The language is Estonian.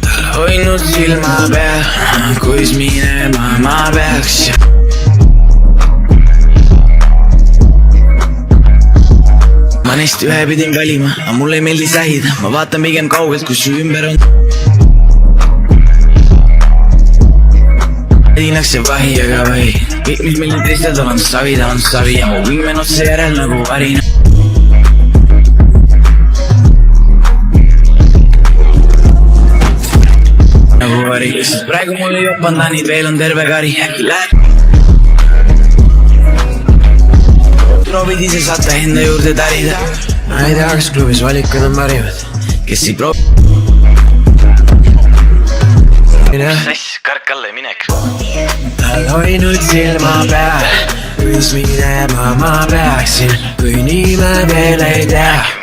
Tal hoidnud silma peal, kuis minema ma peaks. Ma neist ühe pidin valima, aga mulle ei meeldi sähida. Ma vaatan pigem kaugelt, kus su ümber on. Linnakse vahi, aga vahi. Kõik mis meil nüüd teistel on savi, ta on savi. Ja mu viimen otse järel nagu varina. Nagu vari, sest praegu mul ei jopanda, neid veel on terve kari. Äkki läheb proovid ise saata enda juurde tarida. Ma ei tea, kas klubis valikud on parimad. Kes ei proovi Sass, kark alla ja minek. Tal hoidnud silma peal, kuis minema ma peaksin, kui nii ma veel ei tea.